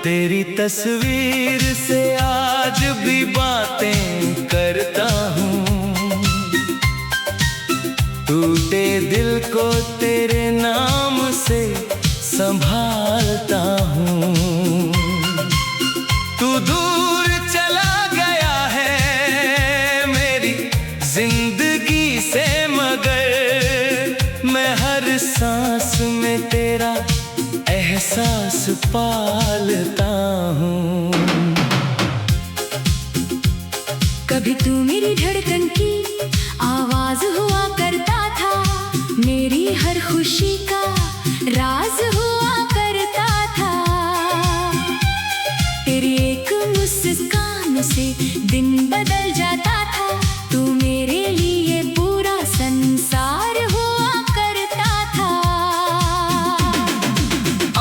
तेरी तस्वीर से आज भी बातें करता हूँ, टूटे दिल को तेरे नाम से संभालता हूँ। तू दूर चला गया है मेरी जिंदगी से, मगर मैं हर सांस में तेरा एहसास पालता हूँ। कभी तू मेरी धड़कन की आवाज हुआ करता था, मेरी हर खुशी का राज हुआ करता था। तेरी एक मुस्कान से दिन बदल जाता था, तू मेरे लिए पूरा संसार हुआ करता था।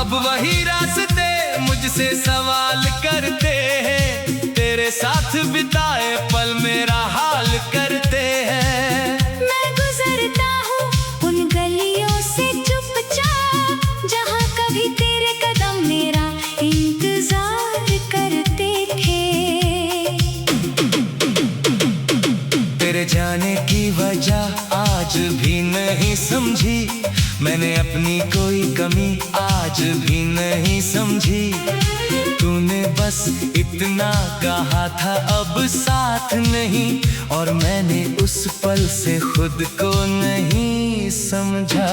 अब वही रास्ते मुझसे सवाल करते हैं, तेरे साथ बिताए पल मेरा हाल करते हैं। मैं गुजरता हूँ उन गलियों से चुपचाप, जहाँ कभी तेरे कदम मेरा इंतजार करते थे। तेरे जाने की वजह आज भी नहीं समझी मैंने, अपनी कोई कमी आज भी नहीं समझी। तूने बस इतना कहा था अब साथ नहीं, और मैंने उस पल से खुद को नहीं समझा।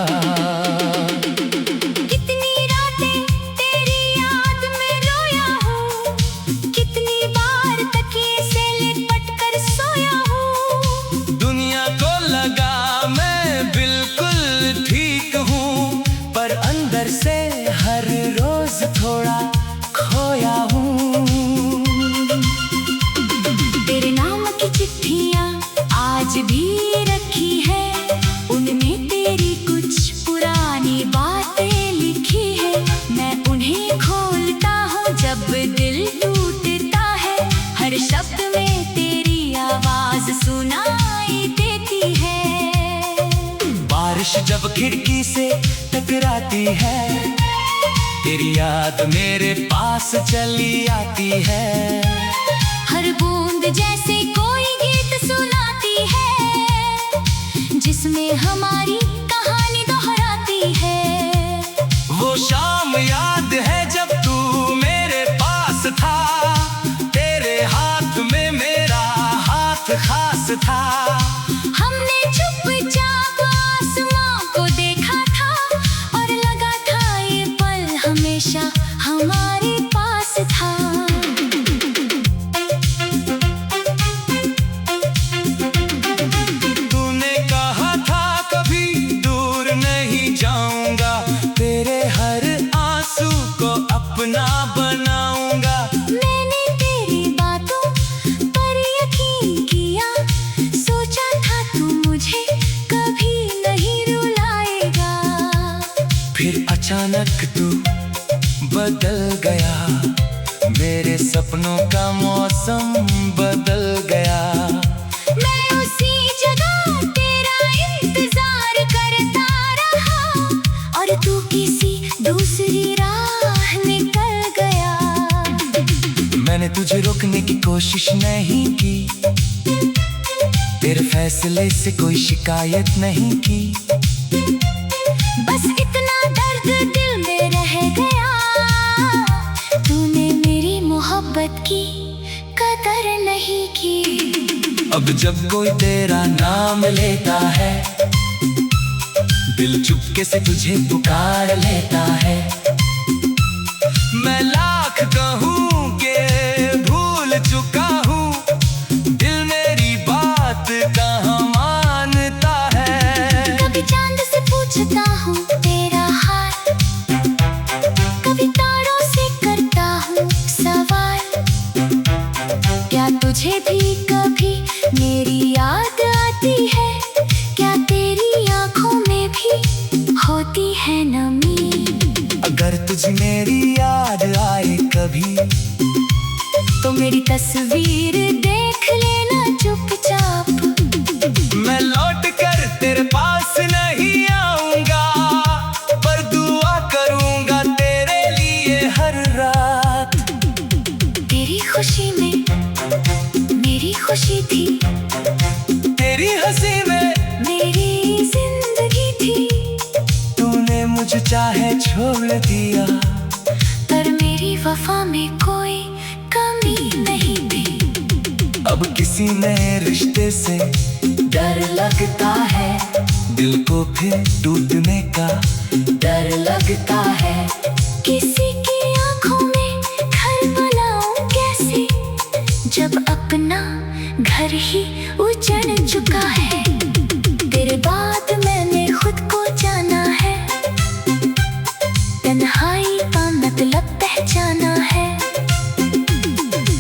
कितनी रातें तेरी याद में रोया हूँ, कितनी बार तकिए से लिपट कर सोया हूँ। दुनिया को लगा मैं बिल्कुल ठीक हूँ, पर अंदर से हर रोज थोड़ा खोया हूँ। तेरे नाम की चिट्ठियाँ आज भी रखी है, उनमें तेरी कुछ पुरानी बातें लिखी है। मैं उन्हें खोलता हूँ जब दिल टूटता है, हर शब्द में तेरी आवाज सुनाई देती है। बारिश जब खिड़की से टकराती है, तेरी याद मेरे पास चली आती है। हर बूंद जैसे कोई गीत सुनाती है, जिसमें हमारी कहानी दोहराती है। वो शाम याद है जब तू मेरे पास था, तेरे हाथ में मेरा हाथ खास था। हमने चुपचाप आसमां को देखा था, और लगा था ये पल हमेशा हमारे पास था। तूने कहा था कभी दूर नहीं जाऊंगा, तेरे हर आंसू को अपना बनाऊंगा। मैंने तेरी बातों पर यकीन किया, सोचा था तू मुझे कभी नहीं रुलाएगा। फिर अचानक तू बदल गया, मेरे सपनों का मौसम बदल गया। मैं उसी जगह तेरा इंतजार करता रहा, और तू किसी दूसरी राह निकल गया। मैंने तुझे रोकने की कोशिश नहीं की, तेरे फैसले से कोई शिकायत नहीं की। बस इतना दर्द दिल में रह गया, तूने मेरी मोहब्बत की कदर नहीं की। अब जब कोई तेरा नाम लेता है, दिल चुपके से तुझे पुकार लेता है। मैं लाख कहूँ के भूल चुका हूँ, दिल मेरी बात कहाँ मानता है। कभी चांद से पूछता हूँ तेरा हाल, कभी तारों से करता हूँ सवाल। क्या तुझे भी कभी मेरी याद आती है? क्या तेरी आँखों में भी होती है नमी? अगर तुझे मेरी याद आए कभी, तो मेरी तस्वीर देख लेना चुपचाप। मैं लौट कर तेरे पास नहीं आऊंगा, पर दुआ करूंगा तेरे लिए हर रात। खुशी थी, तेरी हंसी में मेरी जिंदगी थी। तूने मुझे चाहे छोड़ दिया, पर मेरी वफा में कोई कमी नहीं थी। अब किसी नए रिश्ते से डर लगता है, दिल को फिर टूटने का डर लगता है। किसी की आंखों में घर बनाऊं कैसे, जब अपना घर ही उजड़ चुका है। तेरे बाद मैंने खुद को जाना है, तन्हाई का मतलब पहचाना है।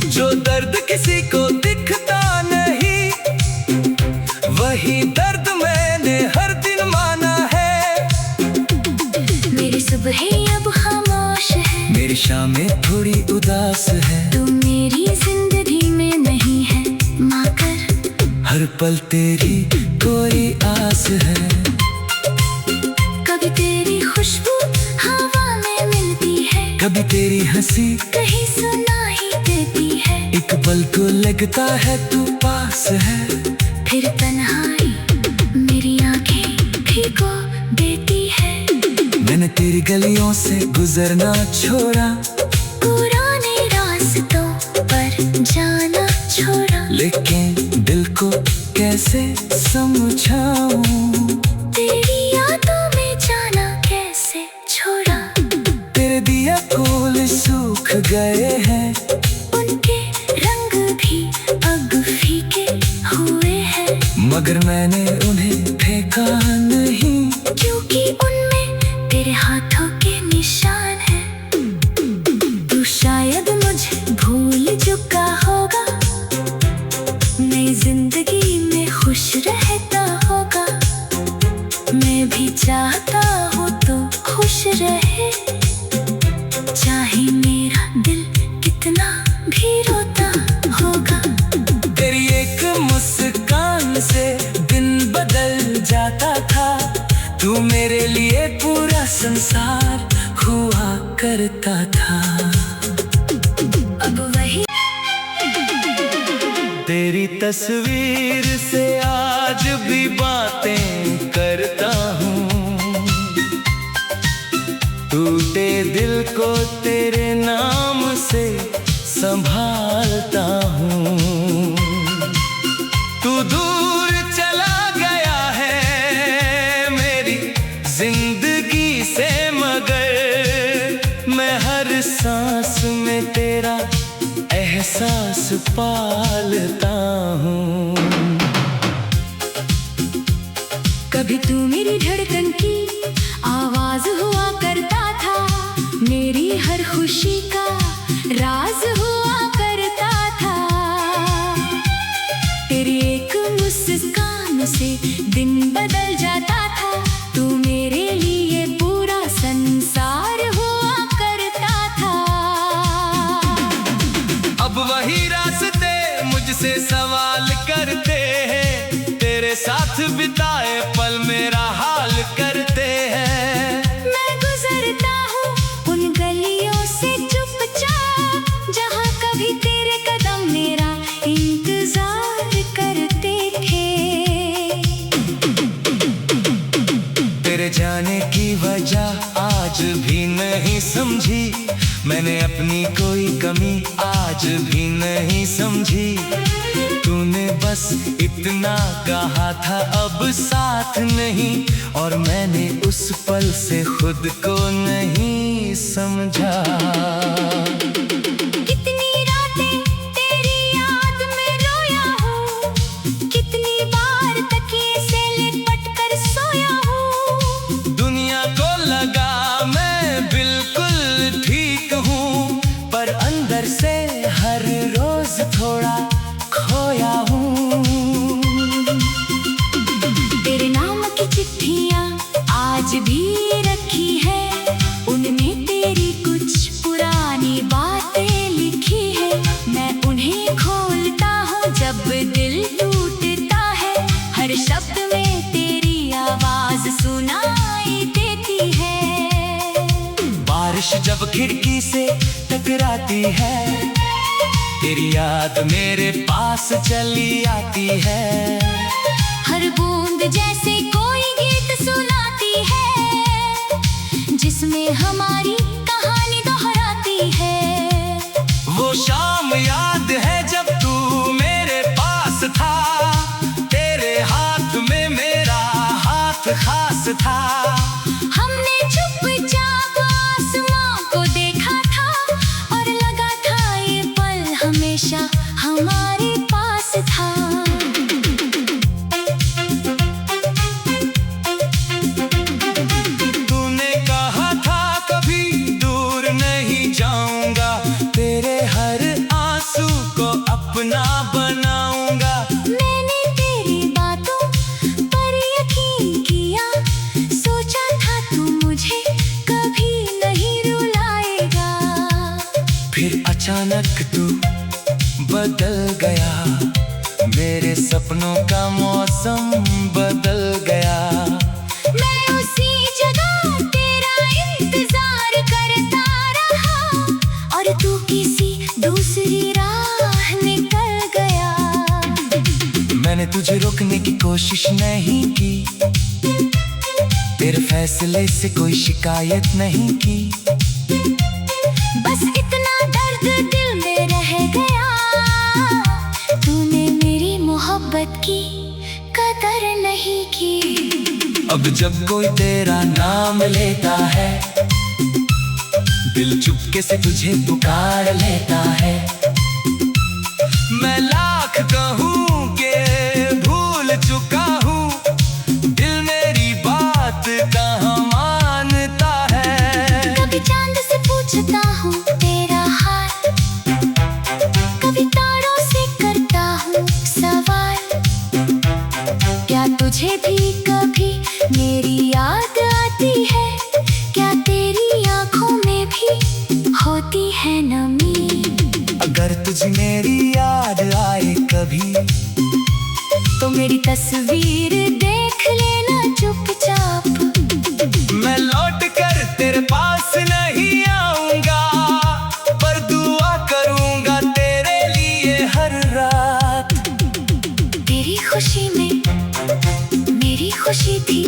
जो दर्द किसी को दिखता नहीं, वही दर्द मैंने हर दिन माना है। मेरी सुबह अब खामोश है, मेरी शामें थोड़ी उदास है। तू मेरी जिंदगी में नहीं है, माकर हर पल तेरी कोई आस है। कभी तेरी खुशबू हवा में मिलती है, कभी तेरी हंसी कहीं सुनाई देती है। एक पल को लगता है तू पास है। फिर तन्हाई मेरी आंखें भिगो देती है। मैंने तेरी गलियों से गुजरना छोड़ा, पुराने रास्तों पर जाना छोड़ा। लेकिन दिल को कैसे समझाऊं, तेरी यादों में जाना कैसे छोड़ा। तेरे दिया फूल सूख गए हैं, उनके रंग भी अब फीके हुए हैं। मगर मैंने उन्हें फेंका नहीं, क्योंकि उनमें तेरे हाथों के निशान हैं। तू शायद मुझे भूल चुका होगा, नई जिंदगी में खुश रहता होगा। मैं भी चाहता हूँ तो खुश रहे, चाहे मेरा दिल कितना भी रोता होगा। तेरी एक मुस्कान से दिन बदल जाता था। तू मेरे लिए पूरा संसार हुआ करता था। अब वही तेरी तस्वीर से आज भी बातें करता हूँ, टूटे दिल को तेरे नाम से संभालता हूँ। तू दूर चला गया है मेरी जिंदगी से, मगर मैं हर सांस में तेरा एहसास पालता हूँ। कभी तू मेरी धड़कन की आवाज हुआ करता था, मेरी हर खुशी का राज हुआ करता था। तेरी एक मुस्कान से दिन बदल जाता था। तू मेरे लिए पूरा संसार हुआ करता था। अब वही रास्ते मुझसे सवाल करते हैं, तेरे साथ बिताए पल मेरा हाल करते हैं। मैं गुजरता हूँ उन गलियों से चुपचाप, जहाँ कभी तेरे कदम मेरा इंतजार करते थे। तेरे जाने की वजह आज भी नहीं समझी, मैंने अपनी कोई कमी आज भी नहीं समझी। तूने बस इतना कहा था अब साथ नहीं, और मैंने उस पल से खुद को नहीं समझा। कितनी रातें तेरी याद में रोया हूँ, कितनी बार तकिए से लिपट कर सोया हूँ। दुनिया को लगा मैं बिल्कुल ठीक हूँ, पर अंदर से हर रोज थोड़ा खोया हूँ। तेरे नाम की चिट्ठियाँ आज भी रखी है, उनमें तेरी कुछ पुरानी बातें लिखी है। मैं उन्हें खोलता हूँ जब दिल टूटता है, हर शब्द में तेरी आवाज सुनाई देती है। बारिश जब खिड़की से टकराती है, तेरी याद मेरे पास चली आती है, हर बूंद जैसे कोई गीत सुनाती है, जिसमें हमारी कहानी दोहराती है। वो शाम याद है जब तू मेरे पास था, तेरे हाथ में मेरा हाथ खास था। हमने चुपचाप आसमां को देखा था, और लगा था ये पल हमेशा हमारे पास था। तूने कहा था कभी दूर नहीं जाऊंगा, तेरे हर आंसू को अपना बनाऊंगा। मैंने तेरी बातों पर यकीन किया, सोचा था तू मुझे कभी नहीं रुलाएगा। फिर अचानक तू बदल गया, मेरे सपनों का मौसम बदल गया। मैं उसी जगह तेरा इंतजार करता रहा, और तू किसी दूसरी राह निकल गया। मैंने तुझे रोकने की कोशिश नहीं की, तेरे फैसले से कोई शिकायत नहीं की। बस इतना दर्द दिल में रह गया, तूने मेरी मोहब्बत की कदर नहीं की। अब जब कोई तेरा नाम लेता है, दिल चुपके से तुझे पुकार लेता है। मैं लाख कहूँ के भूल चुका हूँ, दिल मेरी बात कहाँ मानता है। कभी चांद से पूछता हूँ तेरा हाल, कभी तारों से करता हूँ सवाल। क्या तुझे भी कभी मेरी याद आती है? क्या तेरी आँखों में भी होती है नमी? अगर तुझे मेरी याद आए कभी, तो मेरी तस्वीर देख लेना चुपचाप। मैं लौट कर तेरे पास नहीं आऊंगा, पर दुआ करूंगा तेरे लिए हर रात। तेरी खुशी में मेरी खुशी थी,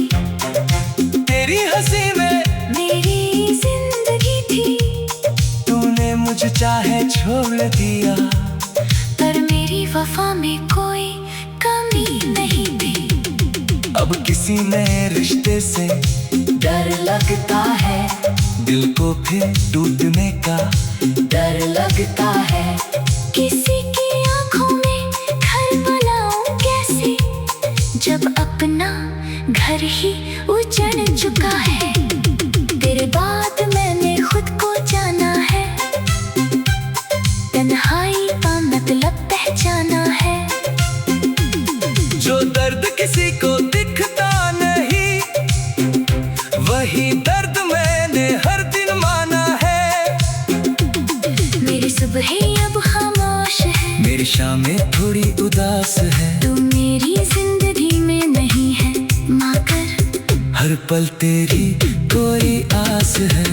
तेरी हंसी में मेरी जिंदगी थी। तूने मुझे चाहे छोड़ दिया, पर मेरी वफा में कोई कमी नहीं थी। अब किसी नए रिश्ते से डर लगता है, दिल को फिर टूटने का डर लगता है। किसी की आंखों में घर बनाऊं कैसे, जब अपना घर ही उजड़ चुका है। तेरे बाद मैंने खुद को जाना है, तन्हाई का मतलब पहचाना है। जो दर्द किसी को दिखता नहीं, वही दर्द मैंने हर दिन माना है। मेरी सुबह अब खामोश है, मेरी शामें थोड़ी उदास है। तू मेरी जिंदगी में नहीं है, माकर हर पल तेरी कोई आस है।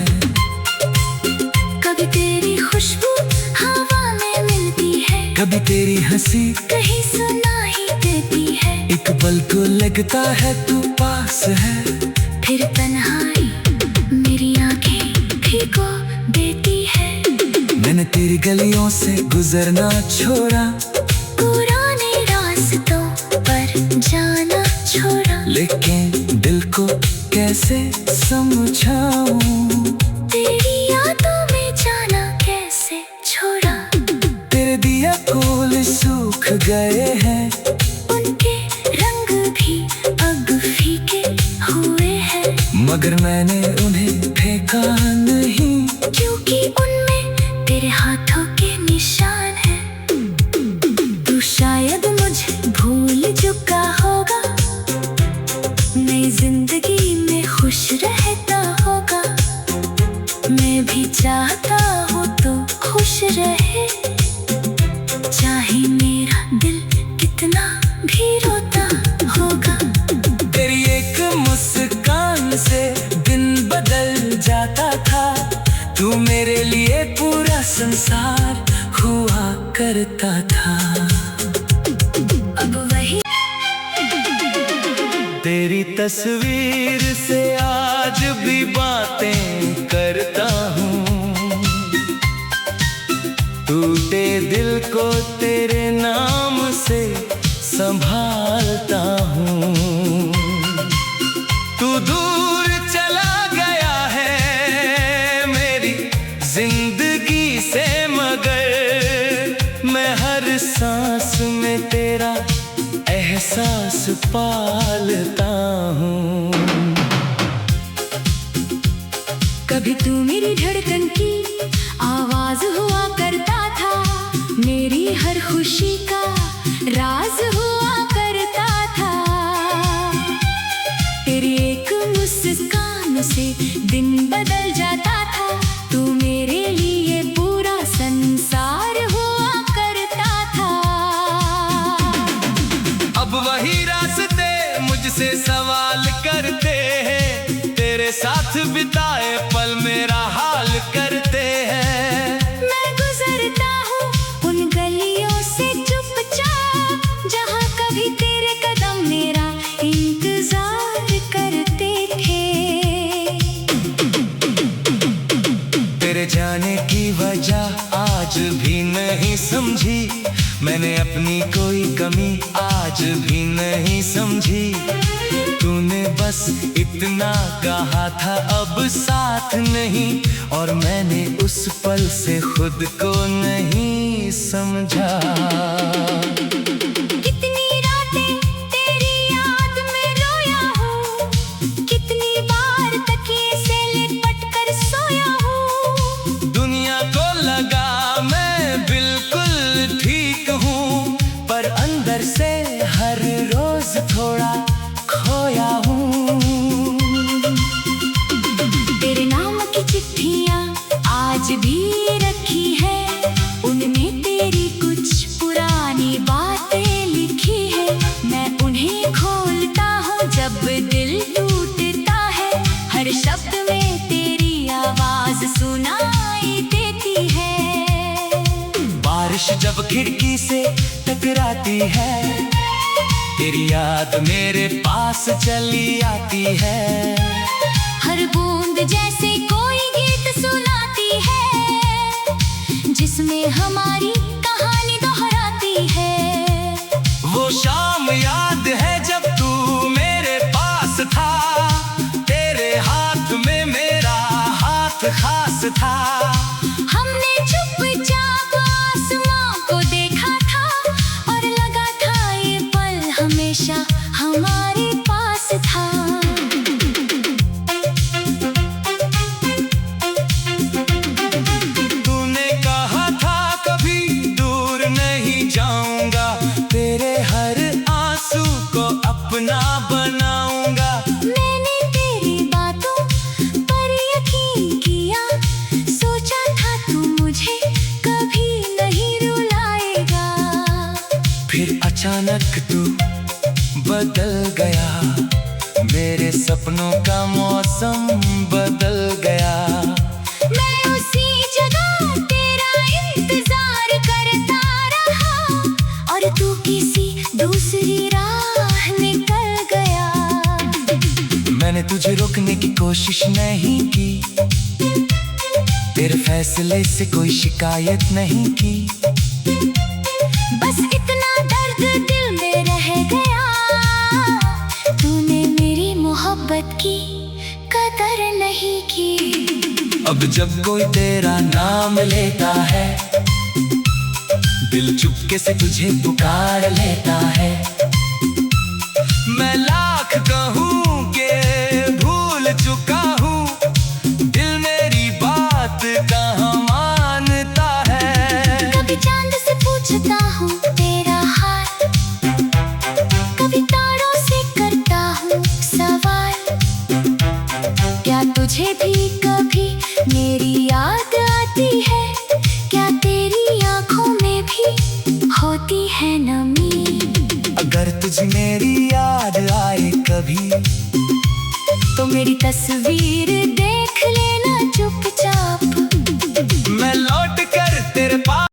कभी तेरी खुशबू हवा में मिलती है, कभी तेरी हंसी कहीं सुनाई देती है। एक पल को लगता है तू पास है, फिर तन्हाई मेरी आंखें भिगो देती है। मैंने तेरी गलियों से गुजरना छोड़ा, पुराने रास्तों पर जाना छोड़ा। लेकिन दिल को कैसे समझाऊं, तेरी यादों में जाना कैसे छोड़ा। तेरे दिया फूल सूख गए हैं, उनके रंग भी अब फीके हुए हैं। मगर मैंने उन्हें फेंका नहीं, क्योंकि उनमें तेरे हाथों के निशान हैं। तू शायद मुझे भूल चुका होगा, नई जिंदगी में खुश रहता होगा। मैं भी चाहता हूँ तो खुश रहे, चाहे मेरा दिल कितना भी रोता होगा। तेरी एक मुस्कान से दिन बदल जाता था, तू मेरे लिए पूरा संसार हुआ करता था। अब वही तेरी तस्वीर से आज भी बातें करता हूँ, टूटे दिल को तेरे नाम से संभालता हूँ। तू दूर चला गया है मेरी जिंदगी से, मगर मैं हर सांस में तेरा एहसास पालता हूँ। कभी तू मेरी धड़कन की आवाज हुआ करता था, मेरी हर खुशी का राज हुआ करता था। तेरी एक मुस्कान से दिन बदल जाता था, तू मेरे लिए पूरा संसार हुआ करता था। अब वही रास्ते मुझसे सवाल करते हैं, तेरे साथ बिताए पल मेरा हाल करते हैं। मैं गुजरता हूँ उन गलियों से चुपचाप, जहाँ कभी तेरे कदम मेरा इंतजार करते थे। तेरे जाने की वजह आज भी नहीं समझी, मैंने अपनी कोई कमी आज भी नहीं समझी। तूने बस इतना कहा था अब साथ नहीं, और मैंने उस पल से खुद को नहीं समझा। कितनी रातें तेरी याद में रोया हूँ, कितनी बार तकिए से लिपट कर सोया हूँ। दुनिया को लगा मैं बिल्कुल ठीक हूँ, पर अंदर से हर रोज थोड़ा खोया हूँ। तेरे नाम की चिट्ठियाँ आज भी रखी है, उनमें तेरी कुछ पुरानी बातें लिखी है। मैं उन्हें खोलता हूँ जब दिल टूटता है, हर शब्द में तेरी आवाज सुनाई देती है। बारिश जब खिड़की से टकराती है, तेरी याद मेरे पास चली आती है। हर बूंद जैसे कोई गीत सुनाती है, जिसमें हमारी कहानी दोहराती है। वो शाम याद है जब तू मेरे पास था, तेरे हाथ में मेरा हाथ खास था। हमने चुपचाप आसमां को देखा था, और लगा था ये पल हमेशा हमारे पास था। तूने कहा था कभी दूर नहीं जाऊंगा, तेरे हर आंसू को अपना बनाऊंगा। मैंने तेरी बातों पर यकीन किया, सोचा था तू मुझे कभी नहीं रुलाएगा। फिर अचानक तू बदल गया, मेरे सपनों का मौसम बदल गया। मैं उसी जगह तेरा इंतजार करता रहा, और तू किसी दूसरी राह निकल गया। मैंने तुझे रोकने की कोशिश नहीं की, तेरे फैसले से कोई शिकायत नहीं की। बस इतना दर्द दिल में रह गया, तूने मेरी मोहब्बत की कदर नहीं की। अब जब कोई तेरा नाम लेता है, दिल चुपके से तुझे पुकार लेता है। मैं लाख कहूँ